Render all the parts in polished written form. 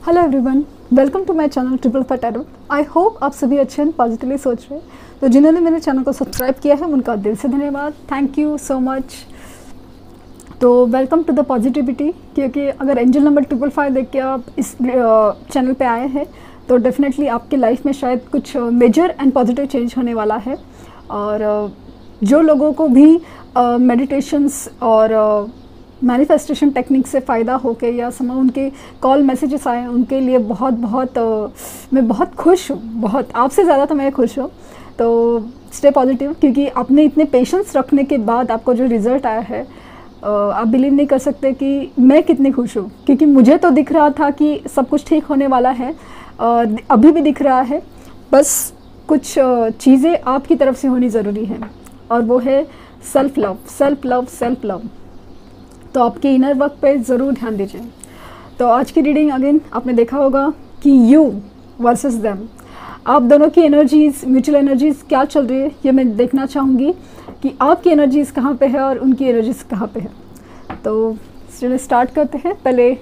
Hello everyone, welcome to my channel triple fat tarot. I hope आप सभी अच्छे हैं, पॉजिटिवली सोच रहे हैं। तो जिन्होंने मेरे चैनल को सब्सक्राइब किया है उनका दिल से धन्यवाद, थैंक यू सो मच। तो वेलकम टू द पॉजिटिविटी, क्योंकि अगर एंजल नंबर 555 देख के आप इस चैनल पे आए हैं तो डेफिनेटली आपके लाइफ में शायद कुछ मेजर एंड पॉजिटिव चेंज होने वाला है। और जो लोगों को भी मेडिटेशंस और मैनिफेस्टेशन टेक्निक से फ़ायदा होके या समय उनके कॉल मैसेजेस आए, उनके लिए बहुत बहुत मैं बहुत खुश हूँ, बहुत आपसे ज़्यादा तो मैं खुश हूँ। तो स्टे पॉजिटिव, क्योंकि आपने इतने पेशेंस रखने के बाद आपको जो रिज़ल्ट आया है आप बिलीव नहीं कर सकते कि मैं कितनी खुश हूँ। क्योंकि मुझे तो दिख रहा था कि सब कुछ ठीक होने वाला है, अभी भी दिख रहा है, बस कुछ चीज़ें आपकी तरफ से होनी ज़रूरी है, और वो है self love, self love, self love. तो आपके इनर वर्क पे ज़रूर ध्यान दीजिए। तो आज की रीडिंग अगेन आपने देखा होगा कि यू वर्सेस देम, आप दोनों की एनर्जीज़, म्यूचुअल एनर्जीज़ क्या चल रही है, ये मैं देखना चाहूँगी कि आपकी एनर्जीज़ कहाँ पे है और उनकी एनर्जीज़ कहाँ पे है। तो चलिए स्टार्ट करते हैं। पहले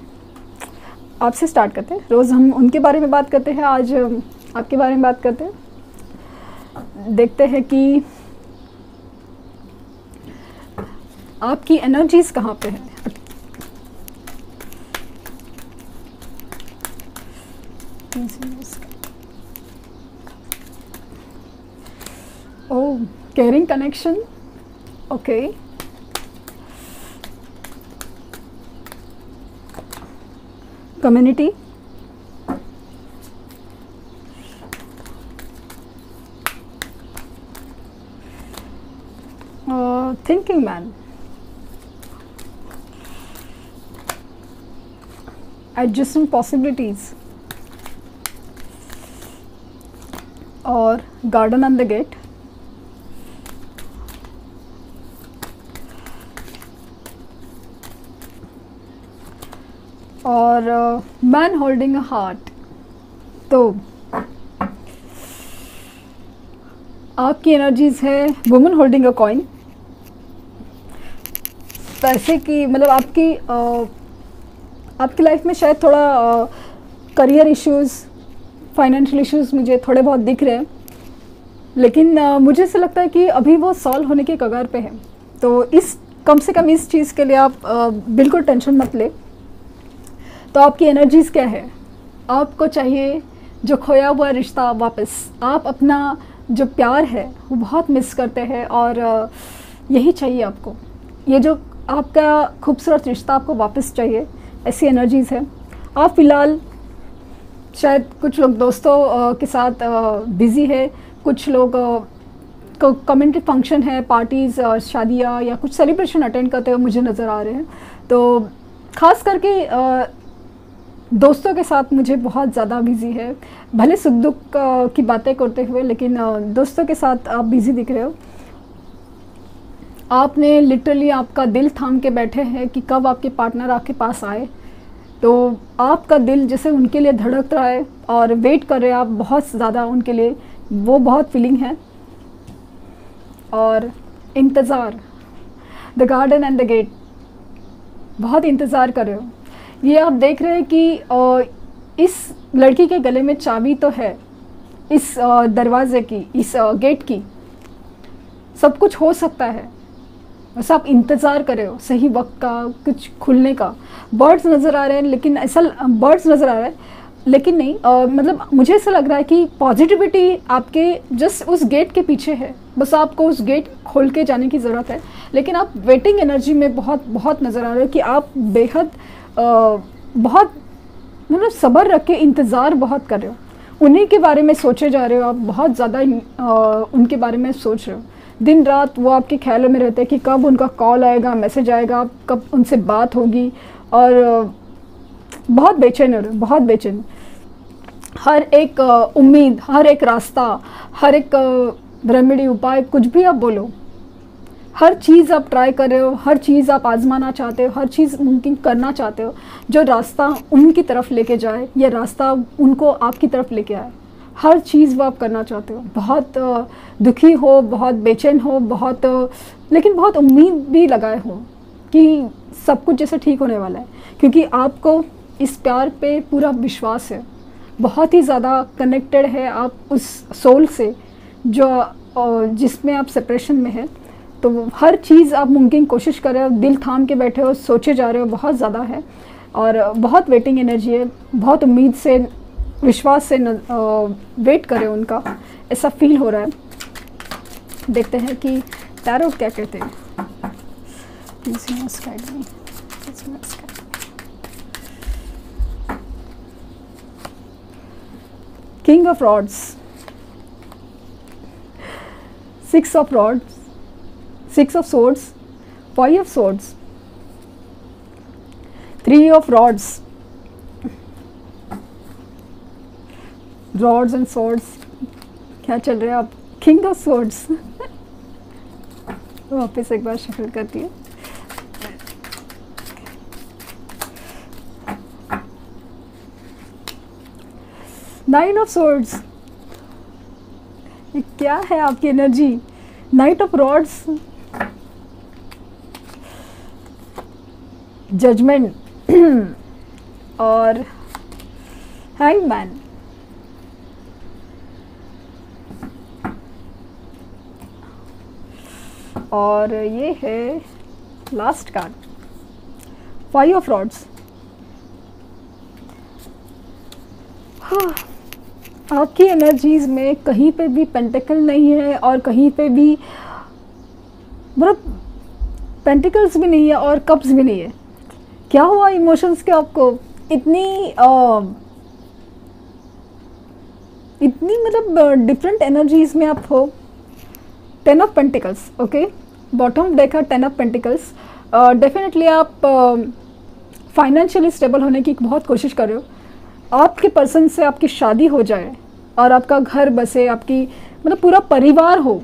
आपसे स्टार्ट करते हैं। रोज़ हम उनके बारे में बात करते हैं, आज आपके बारे में बात करते हैं। देखते हैं कि आपकी एनर्जीज कहाँ पे है। Oh, caring connection, okay. Community, thinking man, adjacent possibilities, और garden and the gate, और man holding a heart। तो आपकी एनर्जीज है वुमन होल्डिंग अ कॉइन। पैसे की मतलब आपकी लाइफ में शायद थोड़ा करियर इश्यूज़, फाइनेंशियल इश्यूज़ मुझे थोड़े बहुत दिख रहे हैं, लेकिन मुझे ऐसा लगता है कि अभी वो सॉल्व होने के कगार पे है। तो कम से कम इस चीज़ के लिए आप बिल्कुल टेंशन मत ले। तो आपकी एनर्जीज़ क्या है? आपको चाहिए जो खोया हुआ रिश्ता वापस। आप अपना जो प्यार है वो बहुत मिस करते हैं, और यही चाहिए आपको। ये जो आपका खूबसूरत रिश्ता आपको वापस चाहिए, ऐसी एनर्जीज़ है। आप फ़िलहाल शायद कुछ लोग दोस्तों के साथ बिज़ी है, कुछ लोग कम्युनिटी फंक्शन है, पार्टीज़, शादियाँ या कुछ सेलिब्रेशन अटेंड करते हुए मुझे नज़र आ रहे हैं। तो ख़ास करके दोस्तों के साथ मुझे बहुत ज़्यादा बिज़ी है, भले सुख दुख की बातें करते हुए, लेकिन दोस्तों के साथ आप बिज़ी दिख रहे हो। आपने लिटरली आपका दिल थाम के बैठे हैं कि कब आपके पार्टनर आपके पास आए। तो आपका दिल जैसे उनके लिए धड़क रहा है और वेट कर रहे हैं आप बहुत ज़्यादा उनके लिए, वो बहुत फीलिंग है। और इंतज़ार, the garden and the gate, बहुत इंतज़ार कर रहे हो। ये आप देख रहे हैं कि इस लड़की के गले में चाबी तो है, इस दरवाज़े की, इस गेट की। सब कुछ हो सकता है, बस आप इंतज़ार कर रहे हो सही वक्त का, कुछ खुलने का। बर्ड्स नज़र आ रहे हैं, लेकिन ऐसा बर्ड्स नज़र आ रहा है, लेकिन नहीं मतलब मुझे ऐसा लग रहा है कि पॉजिटिविटी आपके जस्ट उस गेट के पीछे है। बस आपको उस गेट खोल के जाने की ज़रूरत है। लेकिन आप वेटिंग एनर्जी में बहुत बहुत नज़र आ रहे हो कि आप बेहद बहुत मतलब सब्र रख के इंतज़ार बहुत कर रहे हो। उन्हीं के बारे में सोचे जा रहे हो, आप बहुत ज़्यादा उनके बारे में सोच रहे हो। दिन रात वो आपके ख्यालों में रहते हैं कि कब उनका कॉल आएगा, मैसेज आएगा, कब उनसे बात होगी, और बहुत बेचैन हो रहे हो, बहुत बेचैन। हर एक उम्मीद, हर एक रास्ता, हर एक रेमेडी, उपाय, कुछ भी आप बोलो, हर चीज़ आप ट्राई कर रहे हो, हर चीज़ आप आजमाना चाहते हो, हर चीज़ मुमकिन करना चाहते हो जो रास्ता उनकी तरफ लेके जाए या रास्ता उनको आपकी तरफ लेके आए। हर चीज़ वो आप करना चाहते हो। बहुत दुखी हो, बहुत बेचैन हो, बहुत लेकिन बहुत उम्मीद भी लगाए हो कि सब कुछ जैसे ठीक होने वाला है, क्योंकि आपको इस प्यार पे पूरा विश्वास है, बहुत ही ज़्यादा कनेक्टेड है आप उस सोल से जो जिसमें आप सेपरेशन में है। तो हर चीज़ आप मुमकिन कोशिश कर रहे हो, दिल थाम के बैठे हो, सोचे जा रहे हो, बहुत ज़्यादा है और बहुत वेटिंग एनर्जी है, बहुत उम्मीद से विश्वास से वेट करें उनका, ऐसा फील हो रहा है। देखते हैं कि टैरो क्या कहते हैं। King of rods, 6 of rods, 6 of swords, 5 of swords, 3 of rods, rods and swords, क्या चल रहा है आप? King of swords. वापस एक बार शफल करती है। नाइन ऑफ सोर्ड्स, ये क्या है आपकी energy? Knight of rods, judgement और हैंगमैन। और ये है लास्ट कार्ड, 5 ऑफ रॉड्स। हाँ, आपकी एनर्जीज में कहीं पे भी पेंटिकल नहीं है और कहीं पे भी मतलब पेंटिकल्स भी नहीं है और कप्स भी नहीं है। क्या हुआ इमोशंस के आपको? इतनी मतलब डिफरेंट एनर्जीज में आप हो। 10 ऑफ पेंटिकल्स, ओके, बॉटम देखा 10 ऑफ पेंटिकल्स। डेफिनेटली आप फाइनेंशियली स्टेबल होने की बहुत कोशिश कर रहे हो। आपके पर्सन से आपकी शादी हो जाए और आपका घर बसे, आपकी मतलब पूरा परिवार हो,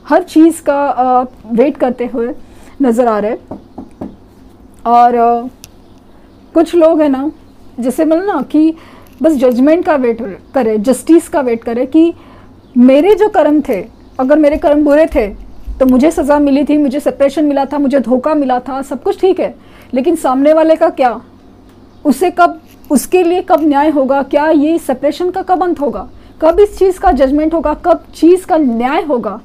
हर चीज़ का वेट करते हुए नज़र आ रहे। और कुछ लोग हैं ना, जैसे मतलब ना कि बस जजमेंट का वेट करे, जस्टिस का वेट करे कि मेरे जो कर्म थे, अगर मेरे कर्म बुरे थे तो मुझे सज़ा मिली थी, मुझे सेपरेशन मिला था, मुझे धोखा मिला था, सब कुछ ठीक है, लेकिन सामने वाले का क्या? उसे कब, उसके लिए कब न्याय होगा? क्या ये सेपरेशन का कब अंत होगा? कब इस चीज़ का जजमेंट होगा? कब चीज़ का न्याय होगा?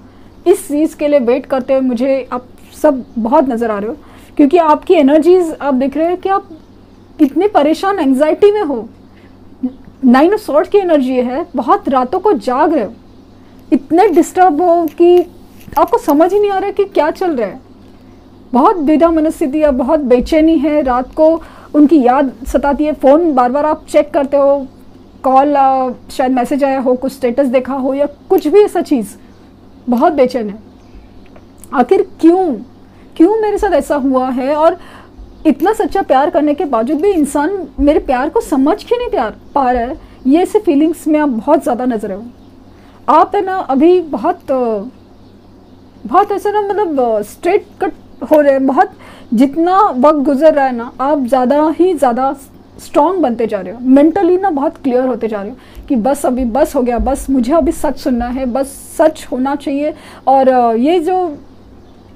इस चीज़ के लिए वेट करते हुए मुझे आप सब बहुत नज़र आ रहे हो, क्योंकि आपकी एनर्जीज आप देख रहे हैं कि आप कितने परेशान, एंग्जाइटी में हो। 9 ऑफ सॉर्ड्स की एनर्जी है, बहुत रातों को जाग रहे हो, इतने डिस्टर्ब हो कि आपको समझ ही नहीं आ रहा है कि क्या चल रहा है। बहुत द्विधा मनस्थिति है, बहुत बेचैनी है, रात को उनकी याद सताती है, फ़ोन बार बार आप चेक करते हो, कॉल शायद मैसेज आया हो, कुछ स्टेटस देखा हो या कुछ भी ऐसा चीज़, बहुत बेचैन है। आखिर क्यों मेरे साथ ऐसा हुआ है? और इतना सच्चा प्यार करने के बावजूद भी इंसान मेरे प्यार को समझ क्यों नहीं पा रहा है? ये ऐसे फीलिंग्स में आप बहुत ज़्यादा नजर हो। आप है ना अभी बहुत ऐसा ना मतलब स्ट्रेट कट हो रहे हैं। बहुत जितना वक्त गुजर रहा है ना, आप ज़्यादा ही ज़्यादा स्ट्रॉन्ग बनते जा रहे हो, मेंटली ना बहुत क्लियर होते जा रहे हो कि बस अभी बस हो गया, बस मुझे अभी सच सुनना है, बस सच होना चाहिए। और ये जो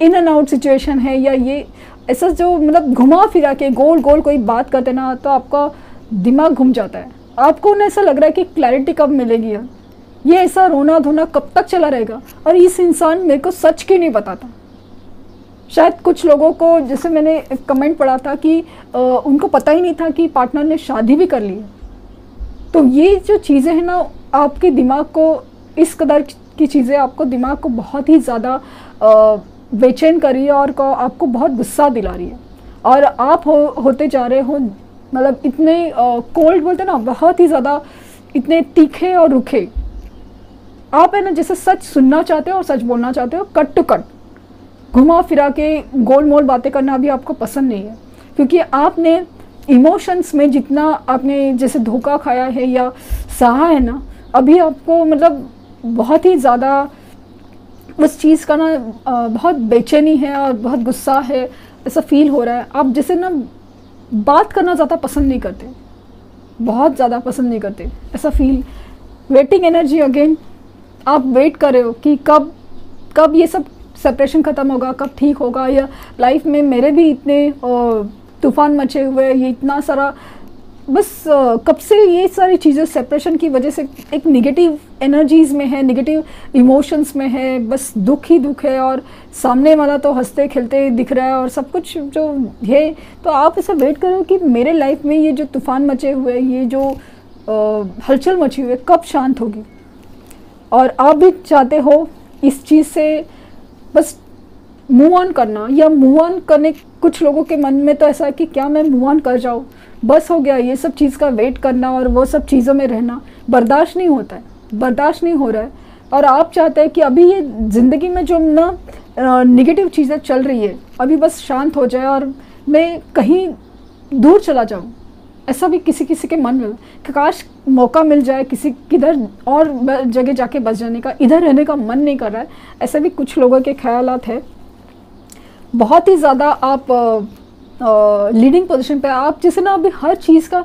इन एंड आउट सिचुएशन है या ये ऐसा जो मतलब घुमा फिरा के गोल गोल कोई बात करते ना, तो आपका दिमाग घूम जाता है। आपको ना ऐसा लग रहा है कि क्लैरिटी कब मिलेगी यार, ये ऐसा रोना धोना कब तक चला रहेगा, और इस इंसान मेरे को सच क्यों नहीं बताता। शायद कुछ लोगों को, जैसे मैंने कमेंट पढ़ा था कि उनको पता ही नहीं था कि पार्टनर ने शादी भी कर ली है। तो ये जो चीज़ें हैं ना, आपके दिमाग को, इस कदर की चीज़ें आपको दिमाग को बहुत ही ज़्यादा बेचैन कर रही है और आपको बहुत गुस्सा दिला रही है। और आप होते जा रहे हो मतलब इतने कोल्ड बोलते ना, बहुत ही ज़्यादा इतने तीखे और रुखे। आप है ना जैसे सच सुनना चाहते हो और सच बोलना चाहते हो, कट टू कट, घुमा फिरा के गोल मोल बातें करना अभी आपको पसंद नहीं है। क्योंकि आपने इमोशंस में जितना आपने जैसे धोखा खाया है या सहा है ना, अभी आपको मतलब बहुत ही ज़्यादा उस चीज़ का ना बहुत बेचैनी है और बहुत गुस्सा है, ऐसा फील हो रहा है। आप जैसे ना बात करना ज़्यादा पसंद नहीं करते, बहुत ज़्यादा पसंद नहीं करते, ऐसा फील। वेटिंग एनर्जी अगेन, आप वेट कर रहे हो कि कब ये सब सेपरेशन ख़त्म होगा, कब ठीक होगा। या लाइफ में मेरे भी इतने तूफ़ान मचे हुए, ये इतना सारा बस कब से ये सारी चीज़ें सेपरेशन की वजह से एक निगेटिव एनर्जीज़ में है, निगेटिव इमोशंस में है, बस दुख ही दुख है और सामने वाला तो हंसते खेलते दिख रहा है और सब कुछ जो है। तो आप ऐसा वेट करो कि मेरे लाइफ में ये जो तूफ़ान मचे हुए, ये जो हलचल मची हुई है, कब शांत होगी। और आप भी चाहते हो इस चीज़ से बस मूव ऑन करना, या मूव ऑन करने, कुछ लोगों के मन में तो ऐसा है कि क्या मैं मूव ऑन कर जाऊँ, बस हो गया, ये सब चीज़ का वेट करना और वो सब चीज़ों में रहना बर्दाश्त नहीं होता है, बर्दाश्त नहीं हो रहा है। और आप चाहते हैं कि अभी ये ज़िंदगी में जो ना निगेटिव चीज़ें चल रही है, अभी बस शांत हो जाए और मैं कहीं दूर चला जाऊँ। ऐसा भी किसी किसी के मन में कि काश मौका मिल जाए किसी किधर और जगह जाके बस जाने का, इधर रहने का मन नहीं कर रहा है। ऐसे भी कुछ लोगों के ख्यालात है। बहुत ही ज़्यादा आप लीडिंग पोजीशन पे, आप जिसे ना अभी हर चीज़ का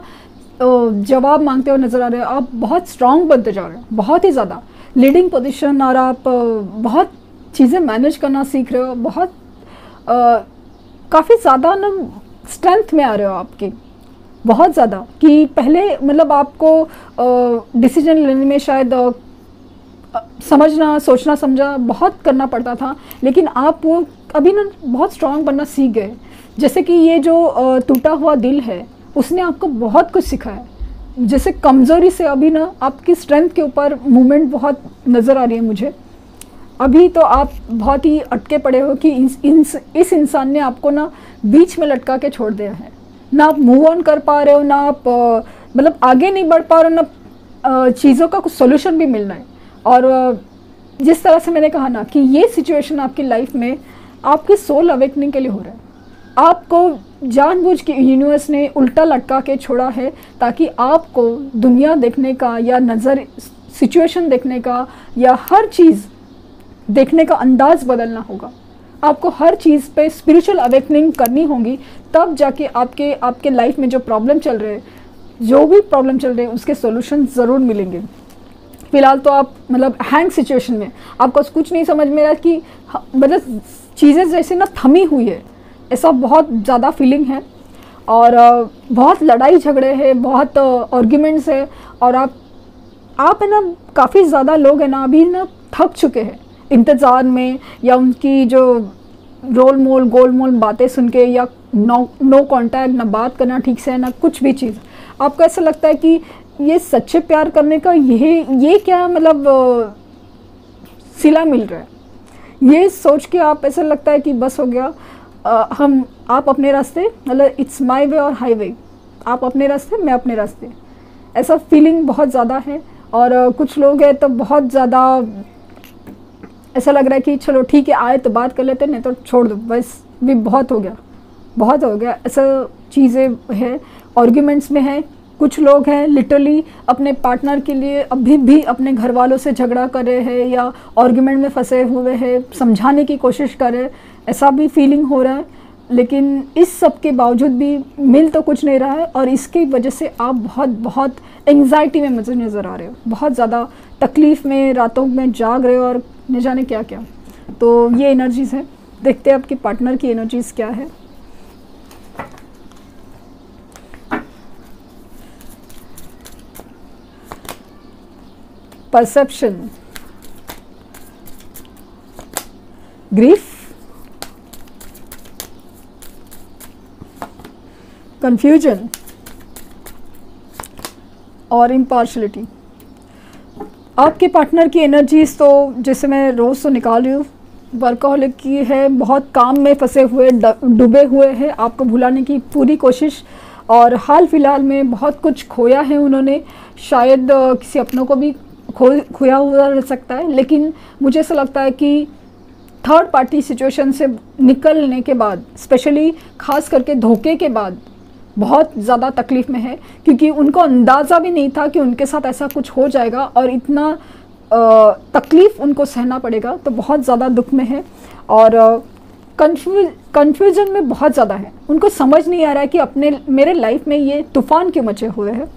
जवाब मांगते हुए नज़र आ रहे हो। आप बहुत स्ट्रांग बनते जा रहे हो, बहुत ही ज़्यादा लीडिंग पोजीशन, और आप बहुत चीज़ें मैनेज करना सीख रहे हो, बहुत काफ़ी ज़्यादा ना स्ट्रेंथ में आ रहे हो आपकी, बहुत ज़्यादा। कि पहले मतलब आपको डिसीजन लेने में शायद समझना, सोचना समझा बहुत करना पड़ता था, लेकिन आप वो अभी ना बहुत स्ट्रांग बनना सीख गए। जैसे कि ये जो टूटा हुआ दिल है, उसने आपको बहुत कुछ सिखाया। जैसे कमज़ोरी से अभी ना आपकी स्ट्रेंथ के ऊपर मूवमेंट बहुत नज़र आ रही है मुझे। अभी तो आप बहुत ही अटके पड़े हो कि इस इंसान ने आपको ना बीच में लटका के छोड़ दिया है। ना आप मूव ऑन कर पा रहे हो, ना आप मतलब आगे नहीं बढ़ पा रहे हो, ना चीज़ों का कुछ सोल्यूशन भी मिलना है। और जिस तरह से मैंने कहा ना कि ये सिचुएशन आपकी लाइफ में आपकी सोल अवेकनिंग के लिए हो रहा है। आपको जानबूझ के यूनिवर्स ने उल्टा लटका के छोड़ा है ताकि आपको दुनिया देखने का, या नज़र सिचुएशन देखने का, या हर चीज़ देखने का अंदाज़ बदलना होगा। आपको हर चीज़ पे स्पिरिचुअल अवेकनिंग करनी होगी, तब जाके आपके लाइफ में जो प्रॉब्लम चल रहे हैं, जो भी प्रॉब्लम चल रहे हैं, उसके सॉल्यूशन ज़रूर मिलेंगे। फिलहाल तो आप मतलब हैंग सिचुएशन में, आपको कुछ नहीं समझ में रहा कि मतलब चीज़ें जैसे ना थमी हुई है, ऐसा बहुत ज़्यादा फीलिंग है। और बहुत लड़ाई झगड़े हैं, बहुत आर्ग्यूमेंट्स है, और आप है ना काफ़ी ज़्यादा लोग हैं ना अभी ना थक चुके हैं इंतज़ार में, या उनकी जो गोलमोल बातें सुन के, या नो कांटेक्ट, ना बात करना ठीक से, ना कुछ भी चीज़। आपको ऐसा लगता है कि ये सच्चे प्यार करने का ये क्या मतलब सिला मिल रहा है। ये सोच के आप ऐसा लगता है कि बस हो गया, आप अपने रास्ते, मतलब इट्स माय वे और हाईवे, आप अपने रास्ते, मैं अपने रास्ते, ऐसा फीलिंग बहुत ज़्यादा है। और कुछ लोग हैं तो बहुत ज़्यादा ऐसा लग रहा है कि चलो ठीक है, आए तो बात कर लेते, नहीं तो छोड़ दो, बस भी बहुत हो गया, बहुत हो गया। ऐसा चीज़ें हैं, आर्ग्यूमेंट्स में है। कुछ लोग हैं लिटरली अपने पार्टनर के लिए अभी भी अपने घर वालों से झगड़ा कर रहे हैं, या आर्ग्यूमेंट में फंसे हुए हैं, समझाने की कोशिश कर रहे हैं, ऐसा भी फीलिंग हो रहा है। लेकिन इस सब के बावजूद भी मिल तो कुछ नहीं रहा है, और इसकी वजह से आप बहुत एंग्जाइटी में मुझे नज़र आ रहे हो, बहुत ज़्यादा तकलीफ़ में, रातों में जाग रहे हो, और न जाने क्या क्या। तो ये एनर्जीज़ है। देखते हैं आपके पार्टनर की एनर्जीज़ क्या है। परसेप्शन, ग्रीफ, कंफ्यूजन और इम्पार्शलिटी। आपके पार्टनर की एनर्जीज तो जैसे मैं रोज़ तो निकाल रही हूँ, वर्कहोलिक की है, बहुत काम में फंसे हुए, डूबे हुए हैं, आपको भुलाने की पूरी कोशिश, और हाल फिलहाल में बहुत कुछ खोया है उन्होंने। शायद किसी अपनों को भी खोया हुआ रह सकता है, लेकिन मुझे ऐसा लगता है कि थर्ड पार्टी सिचुएशन से निकलने के बाद, स्पेशली खास करके धोखे के बाद, बहुत ज़्यादा तकलीफ़ में है, क्योंकि उनको अंदाज़ा भी नहीं था कि उनके साथ ऐसा कुछ हो जाएगा और इतना तकलीफ़ उनको सहना पड़ेगा। तो बहुत ज़्यादा दुख में है, और कन्फ्यूजन में बहुत ज़्यादा है। उनको समझ नहीं आ रहा है कि मेरे लाइफ में ये तूफ़ान क्यों मचे हुए हैं।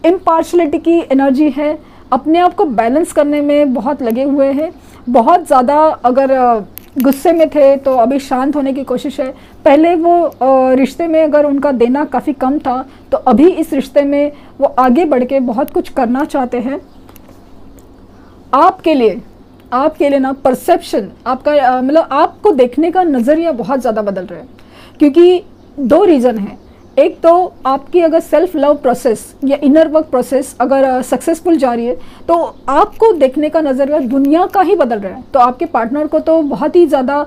इम्पार्शलिटी की एनर्जी है, अपने आप को बैलेंस करने में बहुत लगे हुए हैं, बहुत ज़्यादा। अगर गुस्से में थे तो अभी शांत होने की कोशिश है। पहले वो रिश्ते में अगर उनका देना काफ़ी कम था तो अभी इस रिश्ते में वो आगे बढ़ के बहुत कुछ करना चाहते हैं आपके लिए ना। परसेप्शन आपका मतलब आपको देखने का नज़रिया बहुत ज़्यादा बदल रहा है, क्योंकि दो रीज़न है। एक तो आपकी अगर सेल्फ लव प्रोसेस या इनर वर्क प्रोसेस अगर सक्सेसफुल जा रही है तो आपको देखने का नज़रिया दुनिया का ही बदल रहा है। तो आपके पार्टनर को तो बहुत ही ज़्यादा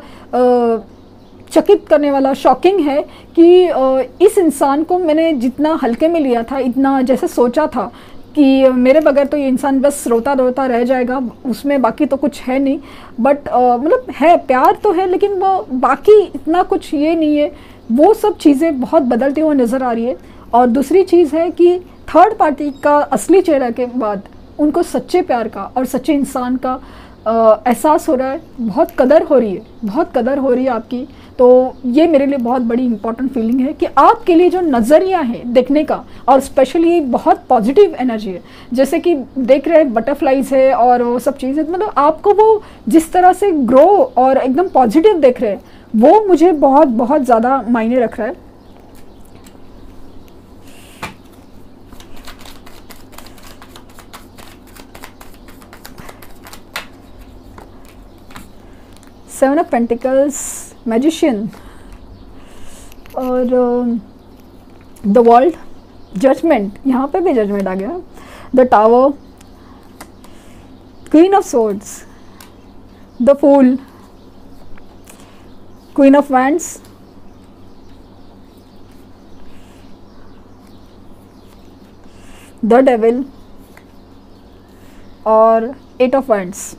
चकित करने वाला, शॉकिंग है कि इस इंसान को मैंने जितना हल्के में लिया था, इतना जैसे सोचा था कि मेरे बगैर तो ये इंसान बस रोता रोता रह जाएगा, उसमें बाकी तो कुछ है नहीं। बट मतलब है, प्यार तो है, लेकिन वो बाकी इतना कुछ ये नहीं है। वो सब चीज़ें बहुत बदलती हुई नज़र आ रही है। और दूसरी चीज़ है कि थर्ड पार्टी का असली चेहरा के बाद उनको सच्चे प्यार का और सच्चे इंसान का एहसास हो रहा है। बहुत कदर हो रही है, बहुत कदर हो रही है आपकी। तो ये मेरे लिए बहुत बड़ी इंपॉर्टेंट फीलिंग है कि आपके लिए जो नज़रिया है देखने का, और स्पेशली बहुत पॉजिटिव एनर्जी है। जैसे कि देख रहे बटरफ्लाइज है और वो सब चीज़ें, मतलब आपको वो जिस तरह से ग्रो और एकदम पॉजिटिव देख रहे हैं, वो मुझे बहुत बहुत ज़्यादा मायने रख रहा है। सेवन ऑफ पेंटिकल्स, मैजिशियन और द वर्ल्ड, जजमेंट, यहाँ पे भी जजमेंट आ गया। The tower, queen of swords, the fool, queen of wands, the devil और एट ऑफ वैंड्स।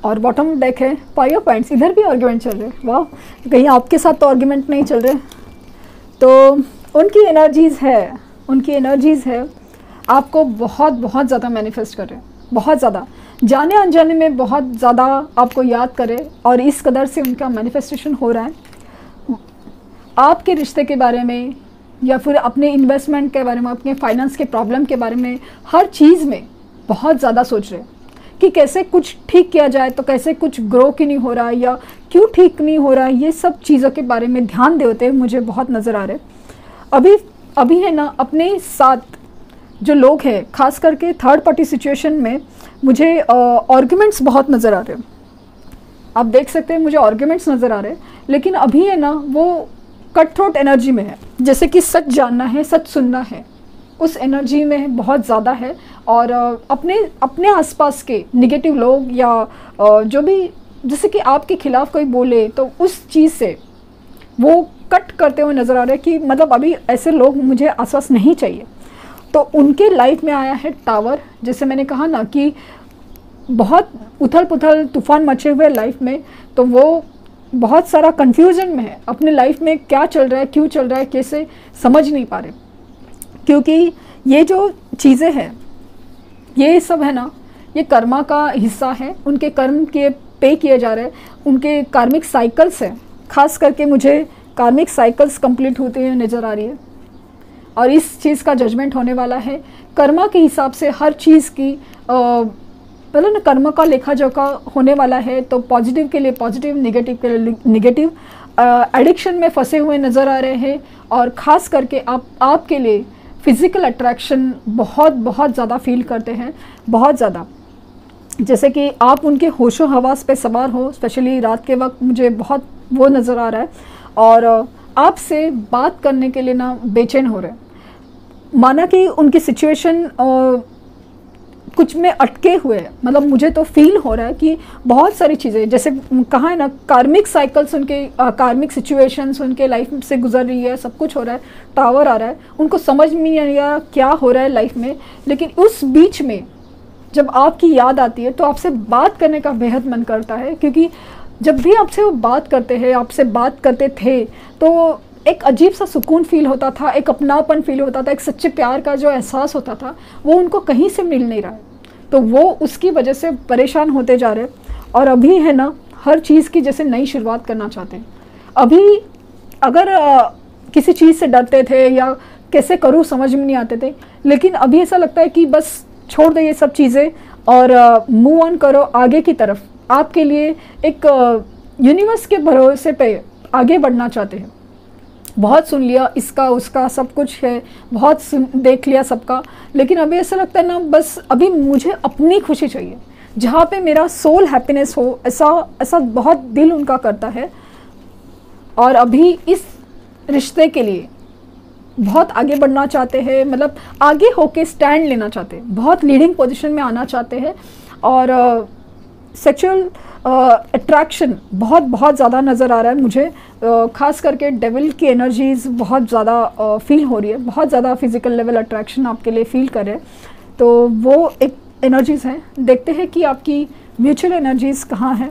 और बॉटम डेक है फाइव ऑफ पैंट्स। इधर भी आर्ग्यूमेंट चल रहे हैं। वाह, कहीं आपके साथ तो आर्ग्यूमेंट नहीं चल रहे। तो उनकी एनर्जीज़ है आपको बहुत बहुत ज़्यादा मैनिफेस्ट कर रहे हैं, बहुत ज़्यादा, जाने अनजाने में बहुत ज़्यादा आपको याद करे। और इस कदर से उनका मैनिफेस्टेशन हो रहा है आपके रिश्ते के बारे में, या फिर अपने इन्वेस्टमेंट के बारे में, अपने फाइनेंस के प्रॉब्लम के बारे में, हर चीज़ में बहुत ज़्यादा सोच रहे हैं कि कैसे कुछ ठीक किया जाए, तो कैसे कुछ ग्रो क्यों नहीं हो रहा है या क्यों ठीक नहीं हो रहा है। ये सब चीज़ों के बारे में ध्यान देते हुए मुझे बहुत नज़र आ रहे हैं। अभी है ना, अपने साथ जो लोग हैं, खास करके थर्ड पार्टी सिचुएशन में मुझे आर्ग्यूमेंट्स बहुत नज़र आ रहे हैं। आप देख सकते हैं मुझे आर्ग्यूमेंट्स नज़र आ रहे हैं, लेकिन अभी है ना वो कट थ्रोट एनर्जी में है। जैसे कि सच जानना है, सच सुनना है, उस एनर्जी में बहुत ज़्यादा है। और अपने आसपास के नेगेटिव लोग या जो भी, जैसे कि आपके खिलाफ कोई बोले तो उस चीज़ से वो कट करते हुए नज़र आ रहे हैं कि मतलब अभी ऐसे लोग मुझे आसपास नहीं चाहिए। तो उनके लाइफ में आया है टावर। जैसे मैंने कहा ना कि बहुत उथल पुथल तूफान मचे हुए लाइफ में, तो वो बहुत सारा कन्फ्यूजन में है अपने लाइफ में, क्या चल रहा है, क्यों चल रहा है, कैसे समझ नहीं पा रहे। क्योंकि ये जो चीज़ें हैं, ये सब है ना, ये कर्मा का हिस्सा है। उनके कर्म के पे किए जा रहे हैं, उनके कार्मिक साइकिल्स हैं। खास करके मुझे कार्मिक साइकिल्स कंप्लीट होते हुए नज़र आ रही है और इस चीज़ का जजमेंट होने वाला है। कर्मा के हिसाब से हर चीज़ की मतलब ना कर्म का लेखा जोखा होने वाला है। तो पॉजिटिव के लिए पॉजिटिव, नेगेटिव के लिए नेगेटिव। एडिक्शन में फंसे हुए नज़र आ रहे हैं और ख़ास करके आपके लिए फिज़िकल अट्रैक्शन बहुत बहुत ज़्यादा फील करते हैं, बहुत ज़्यादा। जैसे कि आप उनके होशो हवास पे सवार हो, स्पेशली रात के वक्त मुझे बहुत वो नज़र आ रहा है। और आपसे बात करने के लिए ना बेचैन हो रहे हैं, माना कि उनकी सिचुएशन कुछ में अटके हुए हैं। मतलब मुझे तो फील हो रहा है कि बहुत सारी चीज़ें, जैसे कहा है ना, कार्मिक साइकिल्स उनके, कार्मिक सिचुएशंस उनके लाइफ से गुजर रही है, सब कुछ हो रहा है, टावर आ रहा है, उनको समझ में नहीं आ रहा क्या हो रहा है लाइफ में। लेकिन उस बीच में जब आपकी याद आती है तो आपसे बात करने का बेहद मन करता है, क्योंकि जब भी आपसे वो बात करते हैं, आपसे बात करते थे, तो एक अजीब सा सुकून फील होता था, एक अपनापन फील होता था, एक सच्चे प्यार का जो एहसास होता था, वो उनको कहीं से मिल नहीं रहा है। तो वो उसकी वजह से परेशान होते जा रहे हैं। और अभी है ना, हर चीज़ की जैसे नई शुरुआत करना चाहते हैं। अभी अगर किसी चीज़ से डरते थे या कैसे करूँ समझ में नहीं आते थे, लेकिन अभी ऐसा लगता है कि बस छोड़ दे ये सब चीज़ें और मूव ऑन करो आगे की तरफ। आपके लिए एक यूनिवर्स के भरोसे पे आगे बढ़ना चाहते हैं। बहुत सुन लिया इसका उसका सब कुछ है, बहुत देख लिया सबका, लेकिन अभी ऐसा लगता है ना बस अभी मुझे अपनी खुशी चाहिए, जहाँ पे मेरा सोल हैप्पीनेस हो, ऐसा बहुत दिल उनका करता है। और अभी इस रिश्ते के लिए बहुत आगे बढ़ना चाहते हैं, मतलब आगे होके स्टैंड लेना चाहते हैं, बहुत लीडिंग पोजीशन में आना चाहते हैं। और सेक्सुअल अट्रैक्शन बहुत ज़्यादा नज़र आ रहा है मुझे, ख़ास करके डेविल की एनर्जीज़ बहुत ज़्यादा फील हो रही है, बहुत ज़्यादा फिजिकल लेवल अट्रैक्शन आपके लिए फील कर रहे हैं। तो वो एक एनर्जीज़ हैं। देखते हैं कि आपकी म्यूचुअल एनर्जीज़ कहाँ हैं,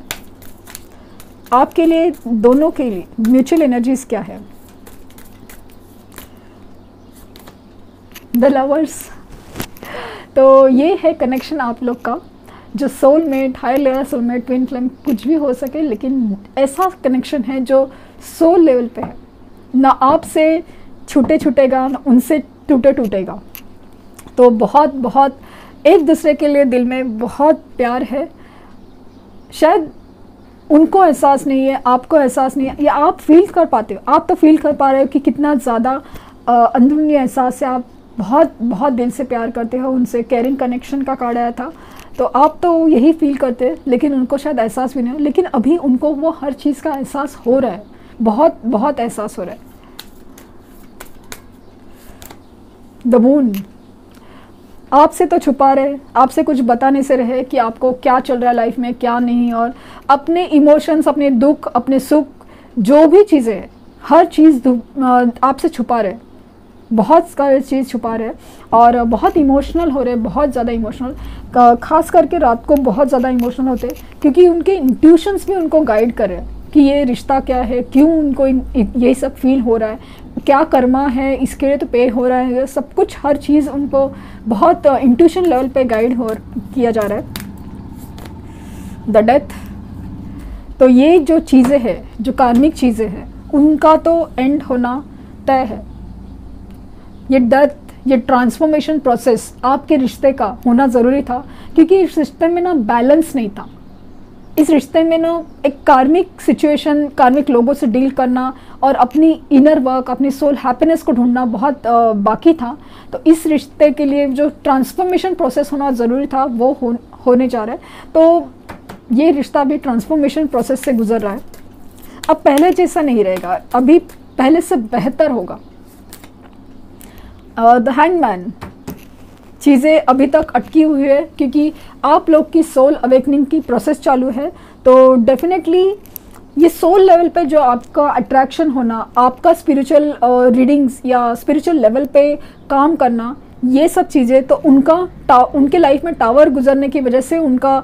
आपके लिए, दोनों के लिए म्यूचुअल एनर्जीज़ क्या है। द लवर्स, तो ये है कनेक्शन आप लोग का, जो soulmate, higher level soulmate, twin flame कुछ भी हो सके, लेकिन ऐसा कनेक्शन है जो सोल लेवल पे है, ना आपसे छूटेगा ना उनसे टूटेगा। तो बहुत एक दूसरे के लिए दिल में बहुत प्यार है। शायद उनको एहसास नहीं है, आपको एहसास नहीं है, या आप फील कर पाते हो, आप तो फील कर पा रहे हो कि कितना ज़्यादा अंदरूनी एहसास है, आप बहुत दिल से प्यार करते हो उनसे। केयरिंग कनेक्शन का कार्ड आया था, तो आप तो यही फील करते हैं, लेकिन उनको शायद एहसास भी नहीं हो, लेकिन अभी उनको वो हर चीज़ का एहसास हो रहा है, बहुत एहसास हो रहा है। द मून, आपसे तो छुपा रहे, आपसे कुछ बता नहीं से रहे कि आपको क्या चल रहा है लाइफ में, क्या नहीं, और अपने इमोशंस, अपने दुख, अपने सुख, जो भी चीज़ें हैं, हर चीज़ आपसे छुपा रहे, बहुत सारी चीज़ छुपा रहे, और बहुत इमोशनल हो रहे, बहुत ज़्यादा इमोशनल, खास करके रात को बहुत ज़्यादा इमोशनल होते, क्योंकि उनके इंट्यूशंस भी उनको गाइड कर रहे हैं कि ये रिश्ता क्या है, क्यों उनको यही सब फील हो रहा है, क्या कर्मा है, इसके लिए तो पे हो रहा है, सब कुछ, हर चीज़ उनको बहुत इंट्यूशन लेवल पे गाइड किया जा रहा है। द डेथ, तो ये जो चीज़ें हैं, जो कार्मिक चीज़ें हैं, उनका तो एंड होना तय है। ये डेथ, ये ट्रांसफॉर्मेशन प्रोसेस आपके रिश्ते का होना ज़रूरी था, क्योंकि इस रिश्ते में ना बैलेंस नहीं था। इस रिश्ते में ना एक कार्मिक सिचुएशन, कार्मिक लोगों से डील करना और अपनी इनर वर्क, अपनी सोल हैप्पीनेस को ढूंढना बहुत बाकी था। तो इस रिश्ते के लिए जो ट्रांसफॉर्मेशन प्रोसेस होना ज़रूरी था वो होने जा रहा है। तो ये रिश्ता भी ट्रांसफॉर्मेशन प्रोसेस से गुजर रहा है। अब पहले जैसा नहीं रहेगा, अभी पहले से बेहतर होगा। द हैंगमैन, चीज़ें अभी तक अटकी हुई है क्योंकि आप लोग की सोल अवेकनिंग की प्रोसेस चालू है। तो डेफिनेटली ये सोल लेवल पे जो आपका अट्रैक्शन होना, आपका स्पिरिचुअल रीडिंग्स या स्पिरिचुअल लेवल पे काम करना, ये सब चीज़ें तो उनके लाइफ में टावर गुजरने की वजह से उनका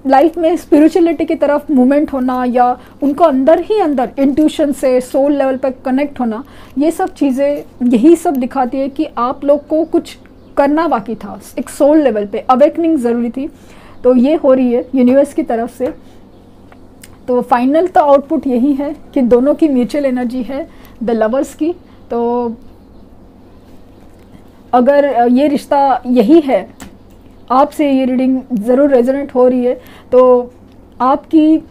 लाइफ में स्पिरिचुअलिटी की तरफ मूवमेंट होना, या उनको अंदर ही अंदर इंट्यूशन से सोल लेवल पर कनेक्ट होना, ये सब चीज़ें यही सब दिखाती है कि आप लोग को कुछ करना बाकी था, एक सोल लेवल पे अवेकनिंग ज़रूरी थी। तो ये हो रही है यूनिवर्स की तरफ से। तो फाइनल तो आउटपुट यही है कि दोनों की म्यूचुअल एनर्जी है द लवर्स की। तो अगर ये रिश्ता यही है, आपसे ये रीडिंग ज़रूर रेजोनेट हो रही है, तो आपकी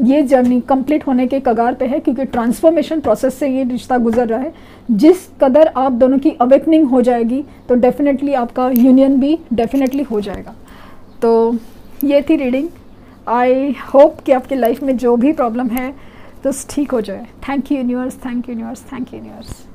ये जर्नी कंप्लीट होने के कगार पे है, क्योंकि ट्रांसफॉर्मेशन प्रोसेस से ये रिश्ता गुजर रहा है। जिस कदर आप दोनों की अवेकनिंग हो जाएगी तो डेफिनेटली आपका यूनियन भी डेफिनेटली हो जाएगा। तो ये थी रीडिंग। आई होप कि आपकी लाइफ में जो भी प्रॉब्लम है तो ठीक हो जाए। Thank you universe, thank you universe, thank you universe.